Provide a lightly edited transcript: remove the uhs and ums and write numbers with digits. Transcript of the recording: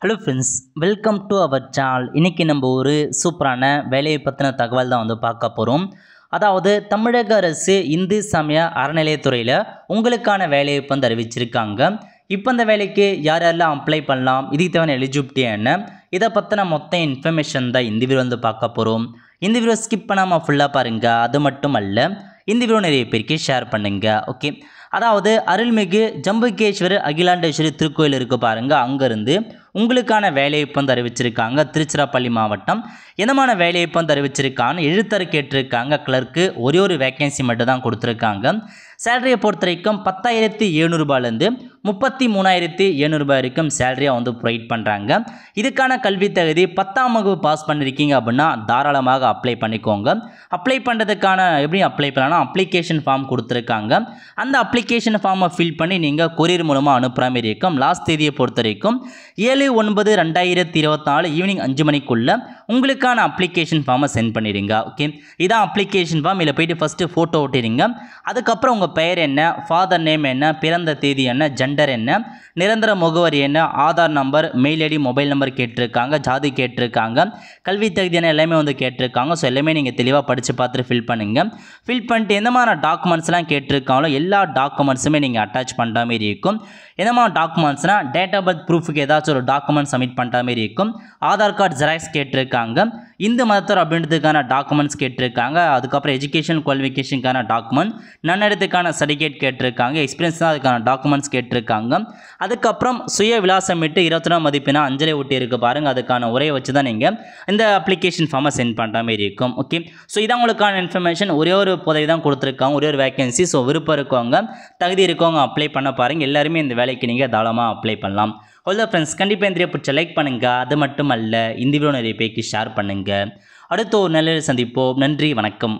Hello friends, welcome to our channel. இன்றைக்கி நம்ம ஒரு சூப்பரான வேலையை பற்றின தகவல் தான் பார்க்க போகிறோம். அதாவது தமிழக அரசு இந்து சமய அறநிலையத்துறையில் உங்களுக்கான வேலையை அறிவிச்சிருக்காங்க. இப்போ அந்த வேலைக்கு யார் யாரெல்லாம் அப்ளை பண்ணலாம், இதுக்கு தேவையான எலிஜிபிலிட்டி என்ன, இதை பற்றின மொத்த இன்ஃபர்மேஷன் தான் இந்த வீடியோ பார்க்க போகிறோம். இந்த வீடியோ ஸ்கிப் பண்ணாமல் ஃபுல்லாக பாருங்கள். அது மட்டும் அல்ல, இந்த வீடியோ நிறைய பேருக்கு ஷேர் பண்ணுங்கள். ஓகே, அதாவது அருள்மிகு ஜம்புகேஸ்வரர் அகிலாண்டேஸ்வரி திருக்கோயில் இருக்குது பாருங்கள், அங்கேருந்து உங்களுக்கான வேலையை அறிவிச்சிருக்காங்க. திருச்சிராப்பள்ளி மாவட்டம் என்னமான வேலையை அறிவிச்சிருக்கான்னு எழுத்தர் கேட்டிருக்காங்க. கிளர்க்கு ஒரே ஒரு வேக்கன்சி மட்டும் தான் கொடுத்துருக்காங்க. சேலரியை பொறுத்த வரைக்கும் 10,700 ரூபாயிலேருந்து 33,700 ரூபாய் வரைக்கும் சேலரியாக ப்ரொவைட் பண்ணுறாங்க. இதுக்கான கல்வி தகுதி 10ஆம் வகுப்பு பாஸ் பண்ணியிருக்கீங்க அப்படின்னா தாராளமாக அப்ளை பண்ணிக்கோங்க. அப்ளை பண்ணுறதுக்கான எப்படி அப்ளை பண்ணலாம், அப்ளிகேஷன் ஃபார்ம் கொடுத்துருக்காங்க. அந்த அப்ளிகேஷன் ஃபார்மை ஃபில் பண்ணி நீங்கள் கொரியர் மூலமாக அனுப்புகிற மாதிரி இருக்கும். லாஸ்ட் தேதியை பொறுத்த வரைக்கும் 7/9/2024 ஈவினிங் 5 மணிக்குள்ளே உங்களுக்கான அப்ளிகேஷன் ஃபார்மை சென்ட் பண்ணிடுங்க. ஓகே, இதான் அப்ளிகேஷன் ஃபார்ம். இதில் போய்ட்டு ஃபஸ்ட்டு ஃபோட்டோ ஓட்டிடுங்க. அதுக்கப்புறம் உங்கள் பெயர் என்ன, ஃபாதர் நேம் என்ன, பிறந்த தேதி என்ன, ஜெண்டர் என்ன, நிரந்தர முகவரி என்ன, Aadhaar number, mail ID, mobile number கேட்டிருக்காங்க, ஜாதி கேட்டிருக்காங்க, கல்வி தகுதியான எல்லாமே கேட்டிருக்காங்க. ஸோ எல்லாமே நீங்கள் தெளிவாக படித்து பார்த்துட்டு ஃபில் பண்ணுங்கள். ஃபில் பண்ணிட்டு எந்த மாதிரி டாக்குமெண்ட்ஸ்லாம் கேட்டிருக்காங்களோ எல்லா டாக்குமெண்ட்ஸுமே நீங்கள் அட்டாச் பண்ணுற மாதிரி இருக்கும். எந்த மாதிரி டாக்குமெண்ட்ஸ்னால் டேட் ஆஃப் பர்த் ப்ரூஃபுக்கு ஏதாச்சும் ஒரு டாக்குமெண்ட் சப்மிட் பண்ணுற மாதிரி இருக்கும். ஆதார் கார்டு ஜெராக்ஸ் கேட்டிருக்காங்க. இந்து மதத்தர் அப்படின்றதுக்கான டாக்குமெண்ட்ஸ் கேட்டிருக்காங்க. அதுக்கப்புறம் எஜுகேஷன் குவாலிஃபிகேஷனுக்கான டாக்குமெண்ட், நன்னடத்துக்கான சர்டிஃபிகேட் கேட்டிருக்காங்க. எக்ஸ்பீரியன்ஸ் தான் அதுக்கான டாக்குமெண்ட்ஸ் கேட்டிருக்காங்க. அதுக்கப்புறம் சுய விலாசமிட்டு 21 மதிப்பெனா அஞ்சலி ஒட்டி இருக்குது பாருங்கள், அதுக்கான உரையை வச்சு தான் நீங்கள் இந்த அப்ளிகேஷன் ஃபார்மை சென்ட் பண்ணுற மாதிரி இருக்கும். ஓகே, ஸோ இதான் உங்களுக்கான இன்ஃபர்மேஷன். ஒரே ஒரு பதவி தான் கொடுத்துருக்காங்க, ஒரே ஒரு வேகன்சி. ஸோ விருப்பம் இருக்கவங்க, தகுதி இருக்கவங்க அப்ளை பண்ண பாருங்கள். எல்லாருமே இந்த வேலைக்கு நீங்கள் தாராளமாக அப்ளை பண்ணலாம். ஹலோ ஃப்ரெண்ட்ஸ், கண்டிப்பாக இந்த பிடிச்ச லைக் பண்ணுங்கள். அது மட்டும் அல்ல, இந்த வீடியோ நிறைய பேருக்கு ஷேர் பண்ணுங்கள். அடுத்த ஒரு நல்ல சந்திப்போம். நன்றி, வணக்கம்.